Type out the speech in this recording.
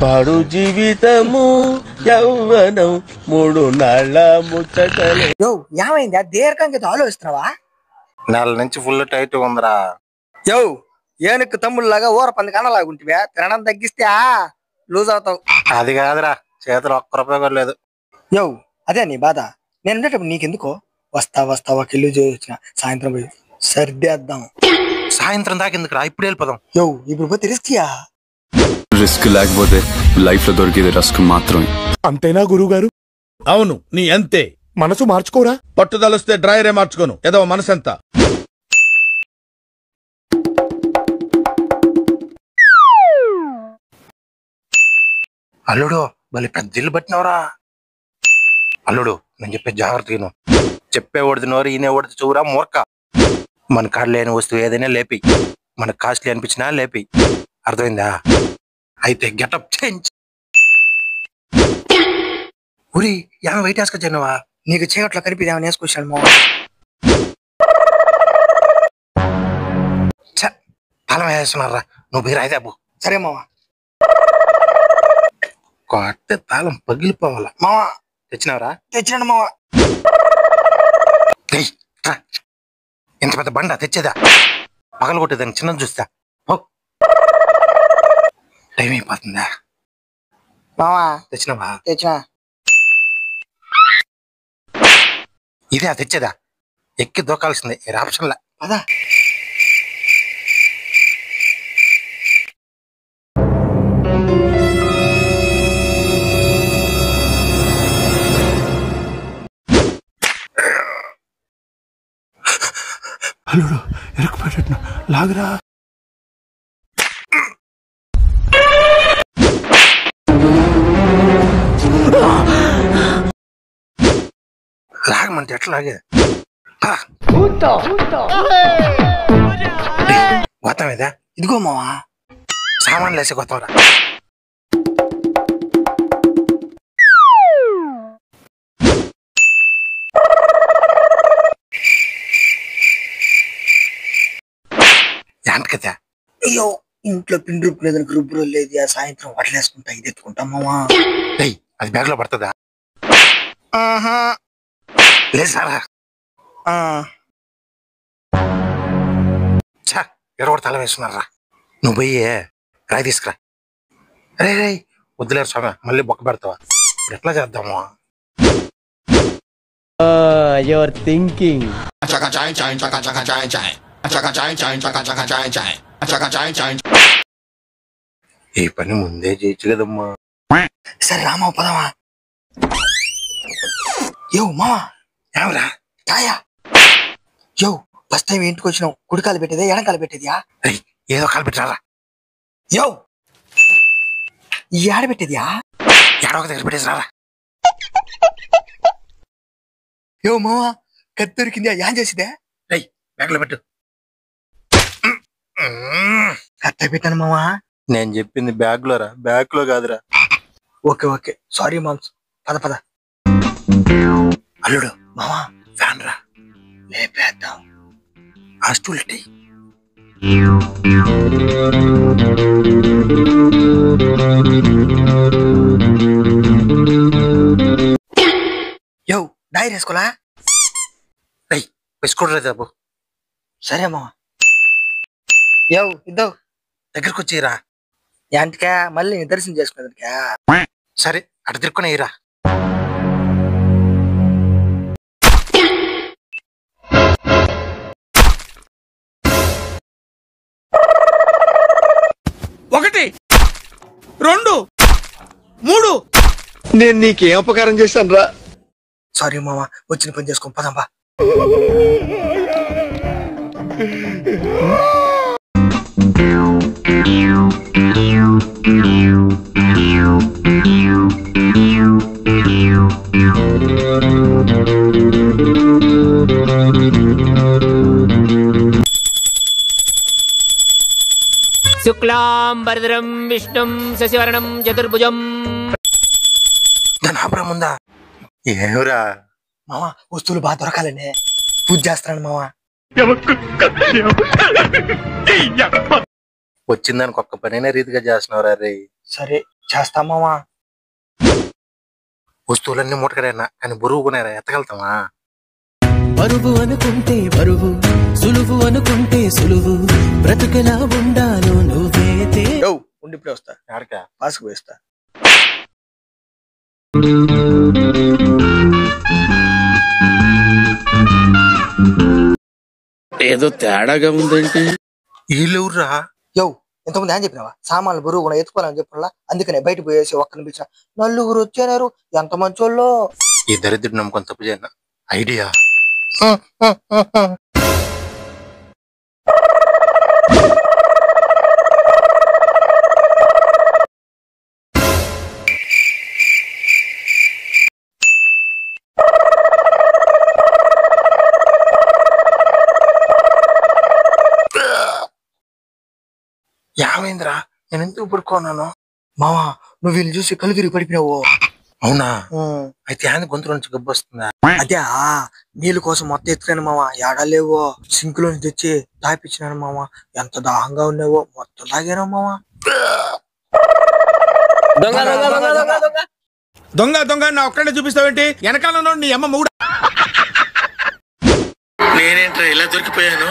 పాడు జీవితము యౌవనం 3 నాళ్ళ ముచ్చటలే. ఏమైంది దీర్ఘంగా ఆలోచిస్తున్నావా? నెల నుంచి ఫుల్ టైట్ ఉందిరా. ఏనుక్కు తమ్ముళ్ళలాగా ఊర పంది కనలాగుంటివే, తినడం తగ్గిస్తే లూజ్ అవుతావు. అది కాదురా, చేతులు ఒక్క రూపాయి కూడా లేదు. అదే నీ బాధ. నేను ఉండేటప్పుడు నీకెందుకో? వస్తా ఒక ఇల్లు వచ్చిన సాయంత్రం పోయి సర్దేద్దాం. సాయంత్రం దాకా ఎందుకు రా, ఇప్పుడు వెళ్ళిపోదాం. ఇప్పుడు పోతే రిస్కియా? రిస్క్ లేకపోతే లైఫ్ లో దొరికేది రస్క్ మాత్రమే. అంతేనా గురువుగారు? అవును, నీ అంతే. మనసు మార్చుకోరా. పట్టుదలొస్తే డ్రైరే మార్చుకోను. ఏదో మనసెంత. అల్లుడు మళ్ళీ పెద్ద ఇల్లు పట్టినవరా. అల్లుడు నేను చెప్పే జాగ్రత్తగా చెప్పేవాడిది నోరు ఈనేవాడిది చూరా మూర్ఖ. మన కాడ లేని వస్తువు ఏదైనా లేపి, మనకు కాస్ట్లీ అనిపించినా లేపి. అర్థమైందా? అయితే గెటప్ చేంజ్. ఉరి ఏమైనా వైట్ వేసుకొచ్చానువా? నీకు చీకట్లో కనిపిదేమని వేసుకొచ్చాను మా. తాళం వేస్తున్నారా? నువ్వు మీరు అయితే అబ్బు. సరే మావా. కొట్టే తాళం పగిలిపోవాలా మావా? తెచ్చినావరా? తెచ్చినాడు మావా. ఇంత పెద్ద బండ తెచ్చేదా? పగలు కొట్టేదాన్ని చిన్నది చూస్తా. టైం అయిపోతుందా? మావా తెచ్చినావా? తెచ్చినా. ఇదే తెచ్చేదా? ఎక్కి దూకాల్సిందే, ఏ ఆప్షన్లా. అదా అల్లుడు ఎరుకుపడేట్టు లాగరా. లాగమంటే ఎట్లా లాగే? గొత్తం ఏదా? ఇదిగో మావా. సామాన్లు వేసే గొత్తంరా. ఏంటి కదా? అయ్యో, ఇంట్లో పిండి రుబ్బు లేదని రుబ్బురు లేదు. ఆ సాయంత్రం వడ్లేసుకుంటా ఇది ఎత్తుకుంటాం మావా. అది బ్యాగ్ లో పడుతుందా? లేదు సారా. ఎరవడు తల వేస్తున్నారా. నువ్వు పోయి రాయి తీసుకురా. రే వద్దులేరు స్వామి, మళ్ళీ బొక్క పెడతావా? ఇప్పుడు ఎట్లా చేద్దాము? Your thinking. ఈ పని ముందే చేయొచ్చు కదమ్మా. సరే రామా పదమా. మావా ఏమరా? కాయా. ఫస్ట్ టైం ఇంటికి వచ్చినావు. కుడికాలు పెట్టేదే ఎడంకాలు పెట్టేదియా? ఏదో కాలు పెట్టారా? ఈ ఆడ పెట్టేదియా? ఎడొక దగ్గర పెట్టేసినారా? మావా కత్తి దొరికింది. ఏం చేసిదే? బ్యాగ్ లో పెట్టు. కత్తి పెట్టాను మావా. నేను చెప్పింది బ్యాగ్ లో రా, బ్యాగ్ లో కాదురా. ఓకే సారీ మామ్స్. పద. అల్లుడు మావా ఫ్యాన్ రా, లేపేద్దాం. హాస్టల్టీ. డైరీ వేసుకోలా? వేసుకోడలేదు బాబు. సరే మావా. ఇద్దావు దగ్గరకు వచ్చిరా. ఏంటికా మళ్ళీ దర్శనం చేసుకునేదానికా? సరే అటు తిరుక్కునేరా. ఒకటి 2 3. నేను నీకేం ఉపకారం చేశాను రా? సారీ మామా, వచ్చిన పని చేసుకో. పదంబా. శుక్లాంబరధరం విష్ణుం శశివర్ణం చతుర్భుజం. ధనాపురం ఉందా? ఏమిరా మావా, వస్తువులు బాగా దొరకాలనే పూజ చేస్తాను మావా. వచ్చిందానికి ఒక్క పనైనా రీతిగా చేస్తున్నావురా రే. సరే చేస్తా మావా. వస్తువులన్నీ మూటకడైనా కానీ బరువు కొనేరా ఎత్తగలుగుతామా? బరువు అనుకుంటే బరువు, సులువు అనుకుంటే సులువు, బ్రతుకెలా ఉండాలో నువ్వే ఉండి ఇప్పుడే వస్తా. ఆడకా పాసుకు వేస్తా. ఏదో తేడాగా ఉందేంటి? వీళ్ళెవర్రా? యో ఎంతమంది అని చెప్పినావా సామాన్లు బరువు కూడా ఎత్తుకోవాలని చెప్పినా, అందుకనే బయట పోయేసి ఒక్కరిని పిలిచిన నలుగురు వచ్చారు. ఎంత మంచోళ్ళు. ఈ దరిద్రుడు నమ్ముకొని తప్పు చేయను. ఐడియా ఏమైందిరా? నేను ఎందుకు పడుకోన్నాను? మావా నువ్వు వీళ్ళు చూసి కళ్ళు తిరిగి పడిపోయినావు. అవునా? అయితే ఆయన గొంతు నుంచి గబ్బు వస్తుందా? అదే నీళ్ళ కోసం మొత్తం ఎత్తుకాను మావా. ఏడా లేవో సింక్ లోని తెచ్చి తాపిచ్చినాను మావా. ఎంత దాహంగా ఉన్నావో మొత్తం తాగాను మావా. దొంగ దొంగ నా ఒక్కడే చూపిస్తావేంటి? వెనకాల నీ అమ్మ మూడు. నేనేంట్రా ఇలా దొరికిపోయాను?